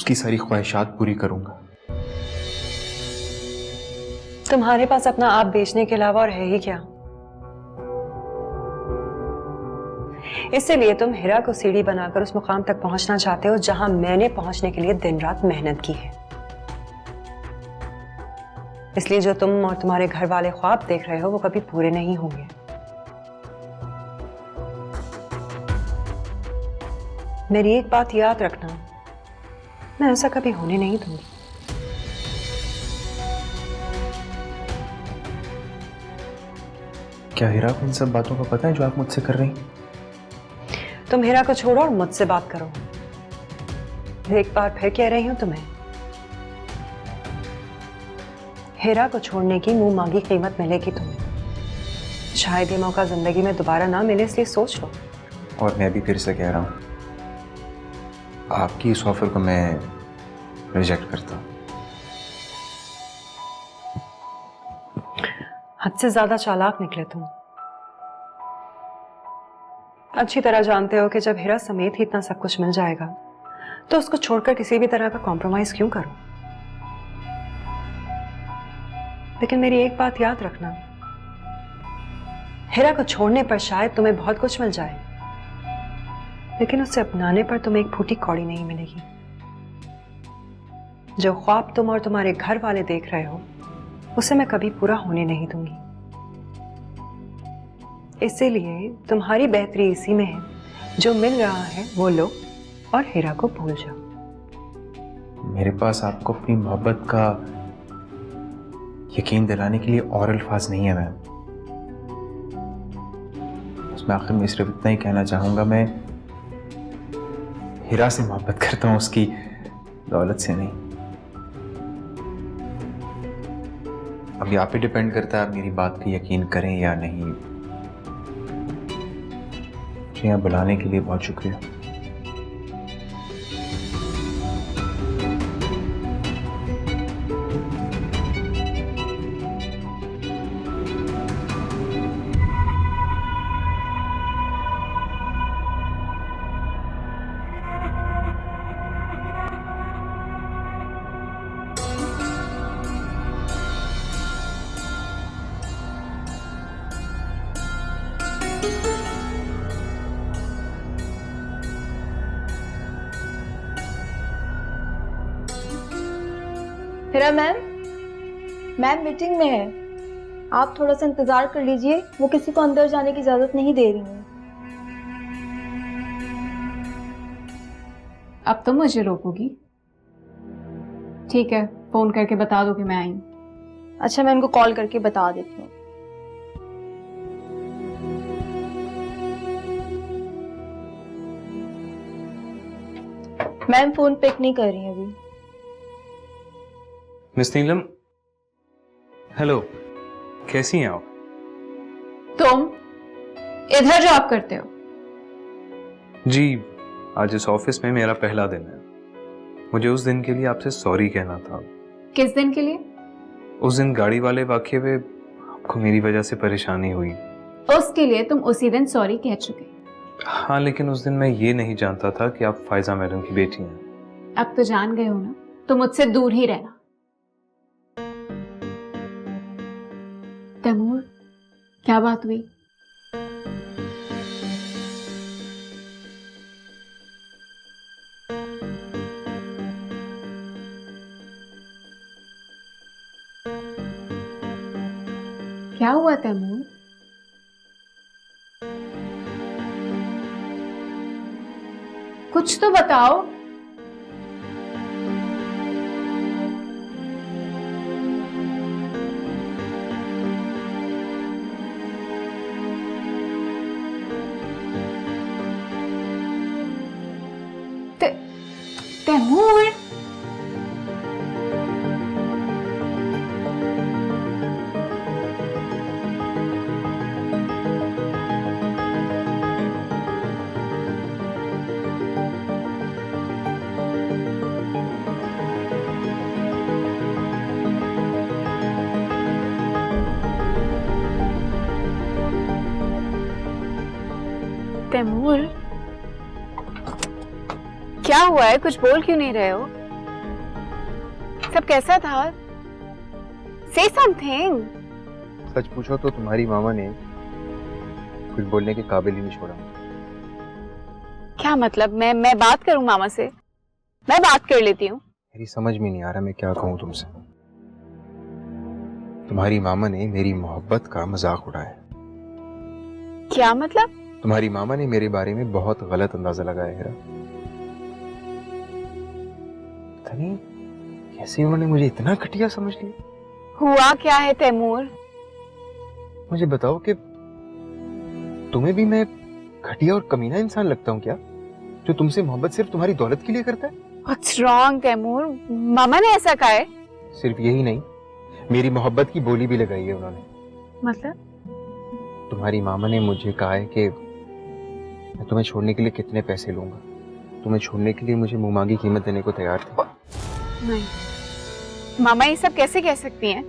उसकी सारी ख्वाहिशात पूरी करूंगा। तुम्हारे पास अपना आप बेचने के अलावा और है ही क्या? इसीलिए तुम हिरा को सीढ़ी बनाकर उस मुकाम तक पहुंचना चाहते हो जहां मैंने पहुंचने के लिए दिन रात मेहनत की है। इसलिए जो तुम और तुम्हारे घर वाले ख्वाब देख रहे हो वो कभी पूरे नहीं होंगे। मेरी एक बात याद रखना, मैं ऐसा कभी होने नहीं दूंगी। क्या हिरा को इन सब बातों का पता है जो आप मुझसे कर रही हैं? तुम हिरा को छोड़ो और मुझसे बात करो। एक बार फिर कह रही हूं तुम्हें, हिरा को छोड़ने की मुंह मांगी कीमत मिलेगी तुम्हें। शायद ये मौका जिंदगी में दोबारा ना मिले, इसलिए सोच लो। और मैं भी फिर से कह रहा हूं, आपकी इस ऑफर को मैं रिजेक्ट करता हूं। हद से ज्यादा चालाक निकले तुम। अच्छी तरह जानते हो कि जब हिरा समेत ही इतना सब कुछ मिल जाएगा तो उसको छोड़कर किसी भी तरह का कॉम्प्रोमाइज क्यों करो। लेकिन मेरी एक बात याद रखना, हिरा को छोड़ने पर शायद तुम्हें बहुत कुछ मिल जाए, लेकिन उसे अपनाने पर तुम्हें एक फूटी कौड़ी नहीं मिलेगी। जो ख्वाब तुम और तुम्हारे घर वाले देख रहे हो उसे मैं कभी पूरा होने नहीं दूंगी। इसीलिए तुम्हारी बेहतरी इसी में है, जो मिल रहा है वो लो और हिरा को भूल जाओ। मेरे पास आपको अपनी मोहब्बत का यकीन दिलाने के लिए और अल्फाज नहीं है मैम। उसमें आखिर में सिर्फ इतना ही कहना चाहूंगा, मैं हिरा से मोहब्बत करता हूं, उसकी दौलत से नहीं। अब यहाँ पे डिपेंड करता है आप मेरी बात पे यकीन करें या नहीं। मुझे यहाँ बुलाने के लिए बहुत शुक्रिया। हिरा मैम, मैम मीटिंग में है, आप थोड़ा सा इंतजार कर लीजिए, वो किसी को अंदर जाने की इजाजत नहीं दे रही हैं। अब तो मुझे रोकोगी? ठीक है, फोन करके बता दो कि मैं आई। अच्छा, मैं उनको कॉल करके बता देती हूँ। मैम फोन पिक नहीं कर रही हैं अभी। मिस नीलम, हेलो, कैसी हैं आप? तुम इधर जॉब करते हो? जी, आज इस ऑफिस में मेरा पहला दिन है। मुझे उस दिन के लिए आपसे सॉरी कहना था। किस दिन के लिए? उस दिन गाड़ी वाले वाकये में आपको मेरी वजह से परेशानी हुई। उसके लिए तुम उसी दिन सॉरी कह चुके। हाँ, लेकिन उस दिन मैं ये नहीं जानता था कि आप फायजा मैडम की बेटी हैं। अब तो जान गए हो ना, तो मुझसे दूर ही रहना। तैमूर, क्या बात हुई? क्या हुआ तैमूर? कुछ तो बताओ। तैमूर, तैमूर, क्या हुआ है? कुछ बोल क्यों नहीं रहे हो? सब कैसा था? से समथिंग। सच पूछो तो तुम्हारी मामा ने कुछ बोलने के काबिल ही नहीं छोड़ा। क्या मतलब? मैं बात करूं मामा से? मैं बात कर लेती हूँ। मेरी समझ में नहीं आ रहा मैं क्या कहूँ तुमसे। तुम्हारी मामा ने मेरी मोहब्बत का मजाक उड़ाया। क्या मतलब? तुम्हारी मामा ने मेरे बारे में बहुत गलत अंदाजा लगाया है। पता नहीं कैसे उन्होंने मुझे इतना घटिया समझ लिया। हुआ क्या है तैमूर? मुझे बताओ कि तुम्हें भी मैं घटिया और कमीना इंसान लगता हूँ क्या, जो तुमसे मोहब्बत सिर्फ तुम्हारी दौलत के लिए करता है? What's wrong Taimur? मामा ने ऐसा कहा है? सिर्फ यही नहीं, मेरी मोहब्बत की बोली भी लगाई है उन्होंने। मतलब? तुम्हारी मामा ने मुझे कहा है कि मैं तुम्हें छोड़ने के लिए कितने पैसे लूंगा। तुम्हें छोड़ने के लिए मुझे मुंह मांगी कीमत देने को तैयार थे। नहीं, मामा ये सब कैसे कह सकती हैं?